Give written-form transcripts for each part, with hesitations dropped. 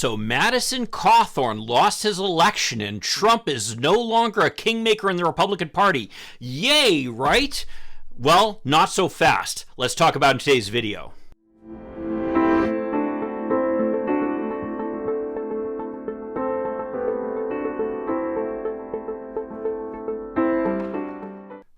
So Madison Cawthorn lost his election and Trump is no longer a kingmaker in the Republican Party. Yay, right? Well, not so fast. Let's talk about it in today's video.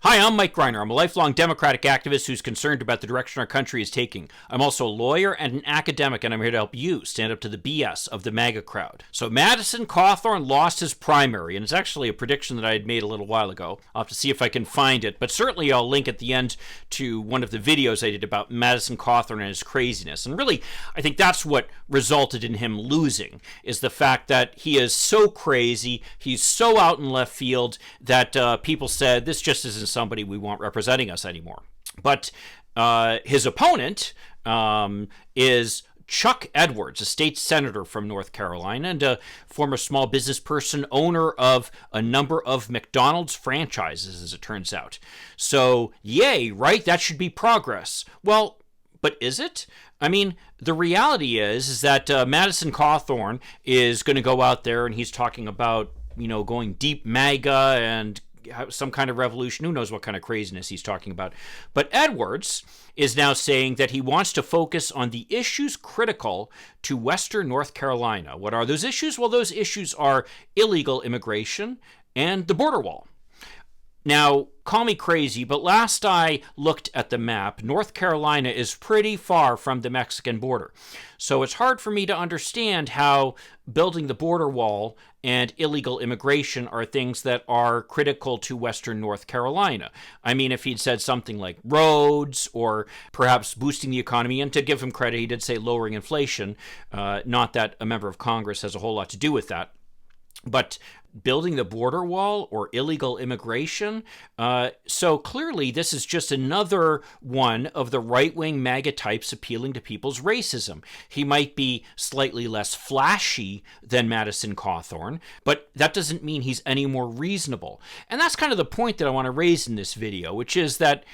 Hi, I'm Mike Greiner. I'm a lifelong Democratic activist who's concerned about the direction our country is taking. I'm also a lawyer and an academic, and I'm here to help you stand up to the BS of the MAGA crowd. So Madison Cawthorn lost his primary, and it's actually a prediction that I had made a little while ago. I'll have to see if I can find it, but certainly I'll link at the end to one of the videos I did about Madison Cawthorn and his craziness. And really, I think that's what resulted in him losing, is the fact that he is so crazy, he's so out in left field that people said, this just isn't somebody we want representing us anymore. But his opponent is Chuck Edwards, a state senator from North Carolina and a former small business person, owner of a number of McDonald's franchises, as it turns out. So, yay, right? That should be progress. Well, but is it? I mean, the reality is that Madison Cawthorn is going to go out there and he's talking about, going deep MAGA and some kind of revolution. Who knows what kind of craziness he's talking about. But Edwards is now saying that he wants to focus on the issues critical to Western North Carolina. What are those issues? Well, those issues are illegal immigration and the border wall. Now, call me crazy, but last I looked at the map, North Carolina is pretty far from the Mexican border. So it's hard for me to understand how building the border wall and illegal immigration are things that are critical to Western North Carolina. I mean, if he'd said something like roads or perhaps boosting the economy, and to give him credit, he did say lowering inflation, not that a member of Congress has a whole lot to do with that. But building the border wall or illegal immigration, so clearly this is just another one of the right-wing MAGA types appealing to people's racism. He might be slightly less flashy than Madison Cawthorn, but that doesn't mean he's any more reasonable. And that's kind of the point that I want to raise in this video, which is that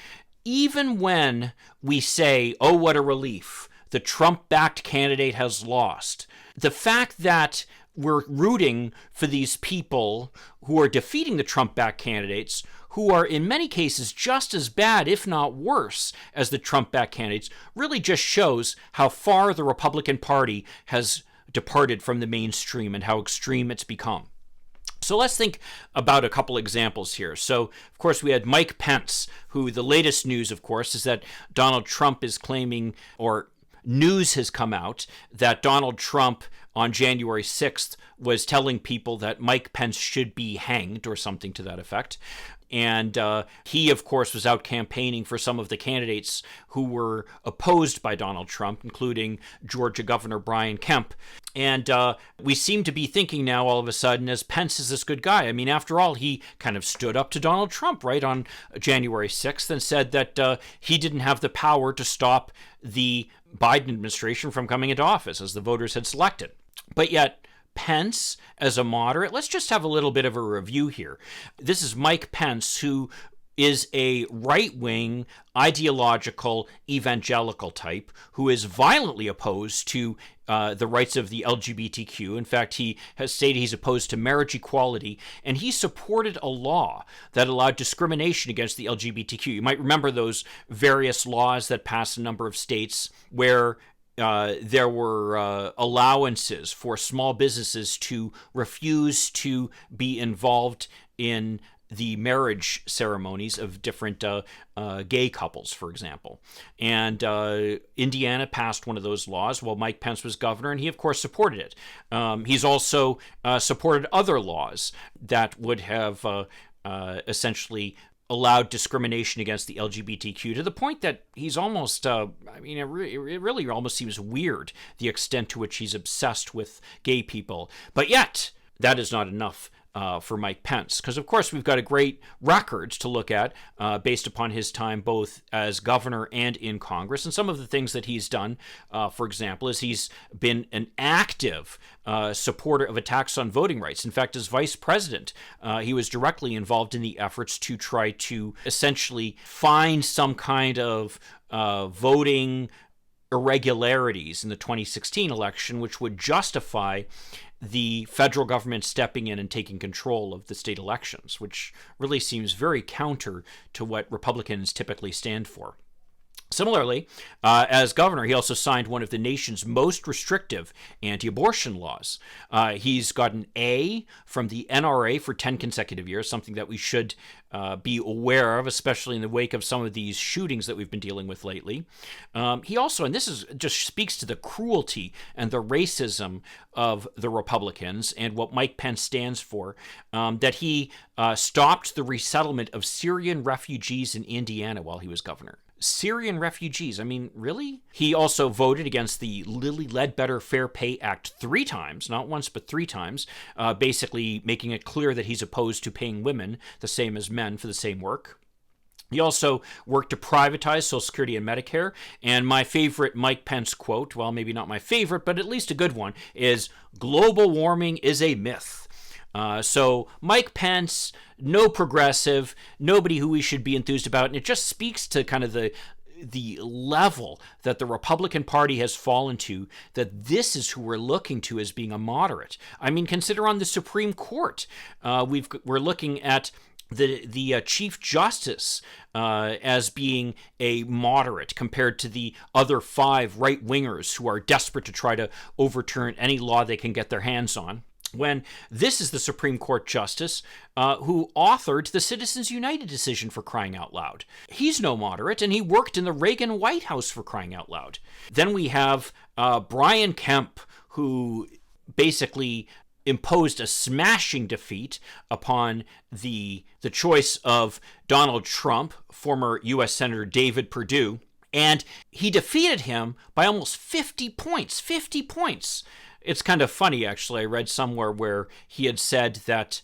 even when we say, oh, what a relief, the Trump-backed candidate has lost, the fact that we're rooting for these people who are defeating the Trump-backed candidates, who are in many cases just as bad, if not worse, as the Trump-backed candidates, really just shows how far the Republican Party has departed from the mainstream and how extreme it's become. So let's think about a couple examples here. So, of course, we had Mike Pence, who the latest news, of course, is that Donald Trump is claiming, or news has come out, that Donald Trump on January 6th was telling people that Mike Pence should be hanged or something to that effect. And he, of course, was out campaigning for some of the candidates who were opposed by Donald Trump, including Georgia Governor Brian Kemp. And we seem to be thinking now all of a sudden, as Pence is this good guy. I mean, after all, he kind of stood up to Donald Trump, right, on January 6th and said that he didn't have the power to stop the Biden administration from coming into office, as the voters had selected. But yet, Pence, as a moderate, let's just have a little bit of a review here. This is Mike Pence, who is a right-wing, ideological, evangelical type who is violently opposed to the rights of the LGBTQ. In fact, he has stated he's opposed to marriage equality, and he supported a law that allowed discrimination against the LGBTQ. You might remember those various laws that passed a number of states where there were allowances for small businesses to refuse to be involved in the marriage ceremonies of different gay couples, for example. And Indiana passed one of those laws while Mike Pence was governor, and he, of course, supported it. He's also supported other laws that would have essentially allowed discrimination against the LGBTQ, to the point that he's almost, it really almost seems weird, the extent to which he's obsessed with gay people. But yet, that is not enough for Mike Pence, because of course we've got a great record to look at based upon his time both as governor and in Congress, and some of the things that he's done, for example, is he's been an active supporter of attacks on voting rights. In fact, as vice president, he was directly involved in the efforts to try to essentially find some kind of voting irregularities in the 2016 election, which would justify the federal government stepping in and taking control of the state elections, which really seems very counter to what Republicans typically stand for. Similarly, as governor, he also signed one of the nation's most restrictive anti-abortion laws. He's got an A from the NRA for 10 consecutive years, something that we should be aware of, especially in the wake of some of these shootings that we've been dealing with lately. He also, and this is just speaks to the cruelty and the racism of the Republicans and what Mike Pence stands for, that he stopped the resettlement of Syrian refugees in Indiana while he was governor. Syrian refugees. I mean, really? He also voted against the Lilly Ledbetter Fair Pay Act 3 times, not once, but 3 times, basically making it clear that he's opposed to paying women the same as men for the same work. He also worked to privatize Social Security and Medicare. And my favorite Mike Pence quote, well, maybe not my favorite, but at least a good one, is global warming is a myth. So Mike Pence, no progressive, nobody who we should be enthused about, and it just speaks to kind of the level that the Republican Party has fallen to, that this is who we're looking to as being a moderate. I mean, consider on the Supreme Court, we're looking at the Chief Justice as being a moderate compared to the other 5 right-wingers who are desperate to try to overturn any law they can get their hands on. When this is the Supreme Court Justice who authored the Citizens United decision, for crying out loud. He's no moderate, and he worked in the Reagan White House, for crying out loud. Then we have Brian Kemp, who basically imposed a smashing defeat upon the choice of Donald Trump, former U.S. Senator David Perdue, and he defeated him by almost 50 points. 50 points. It's kind of funny, actually. I read somewhere where he had said that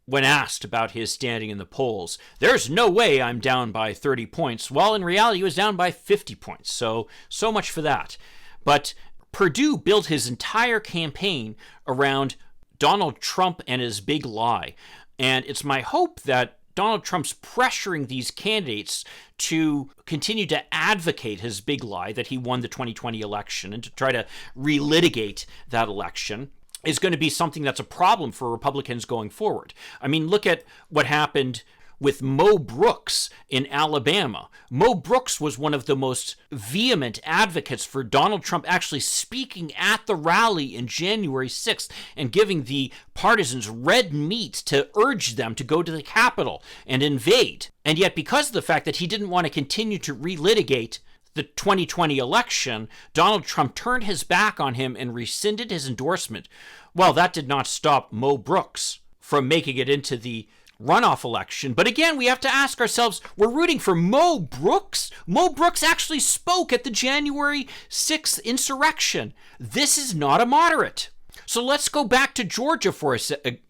when asked about his standing in the polls, there's no way I'm down by 30 points. Well, in reality, he was down by 50 points. So much for that. But Perdue built his entire campaign around Donald Trump and his big lie. And it's my hope that Donald Trump's pressuring these candidates to continue to advocate his big lie that he won the 2020 election and to try to relitigate that election is going to be something that's a problem for Republicans going forward. I mean, look at what happened with Mo Brooks in Alabama. Mo Brooks was one of the most vehement advocates for Donald Trump actually speaking at the rally in January 6th and giving the partisans red meat to urge them to go to the Capitol and invade. And yet, because of the fact that he didn't want to continue to relitigate the 2020 election, Donald Trump turned his back on him and rescinded his endorsement. Well, that did not stop Mo Brooks from making it into the runoff election. But again, we have to ask ourselves, we're rooting for Mo Brooks? Mo Brooks actually spoke at the January 6th insurrection. This is not a moderate. So let's go back to Georgia for a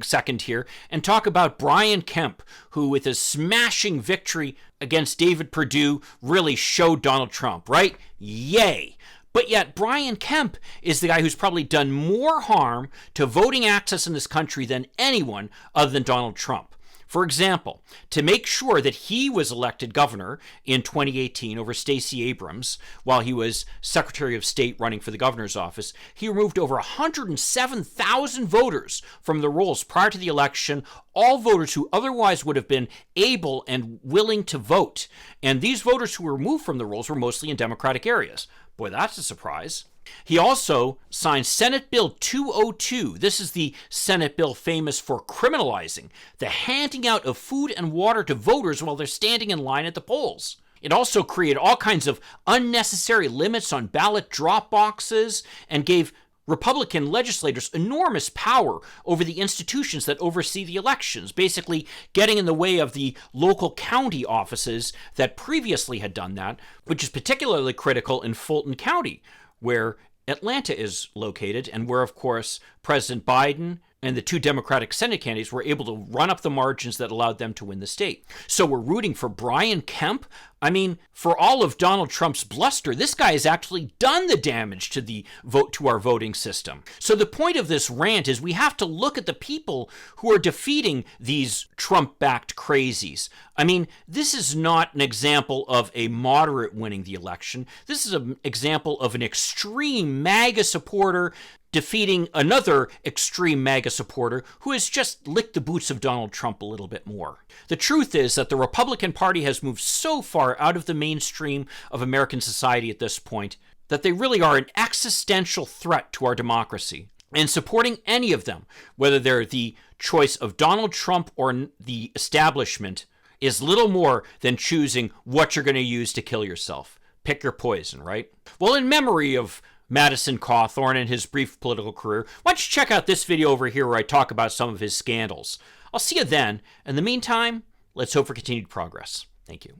second here and talk about Brian Kemp, who with his smashing victory against David Perdue really showed Donald Trump, right? Yay. But yet, Brian Kemp is the guy who's probably done more harm to voting access in this country than anyone other than Donald Trump. For example, to make sure that he was elected governor in 2018 over Stacey Abrams while he was Secretary of State running for the governor's office, he removed over 107,000 voters from the rolls prior to the election, all voters who otherwise would have been able and willing to vote. And these voters who were removed from the rolls were mostly in Democratic areas. Boy, that's a surprise. He also signed Senate Bill 202. This is the Senate bill famous for criminalizing the handing out of food and water to voters while they're standing in line at the polls. It also created all kinds of unnecessary limits on ballot drop boxes and gave Republican legislators enormous power over the institutions that oversee the elections, basically getting in the way of the local county offices that previously had done that, which is particularly critical in Fulton County, where Atlanta is located and where, of course, President Biden and the two Democratic Senate candidates were able to run up the margins that allowed them to win the state. So we're rooting for Brian Kemp? I mean, for all of Donald Trump's bluster, this guy has actually done the damage to our voting system. So the point of this rant is we have to look at the people who are defeating these Trump-backed crazies. I mean, this is not an example of a moderate winning the election. This is an example of an extreme MAGA supporter defeating another extreme MAGA supporter who has just licked the boots of Donald Trump a little bit more. The truth is that the Republican Party has moved so far out of the mainstream of American society at this point that they really are an existential threat to our democracy. And supporting any of them, whether they're the choice of Donald Trump or the establishment, is little more than choosing what you're going to use to kill yourself. Pick your poison, right? Well, in memory of Madison Cawthorn and his brief political career, why don't you check out this video over here where I talk about some of his scandals. I'll see you then. In the meantime, let's hope for continued progress. Thank you.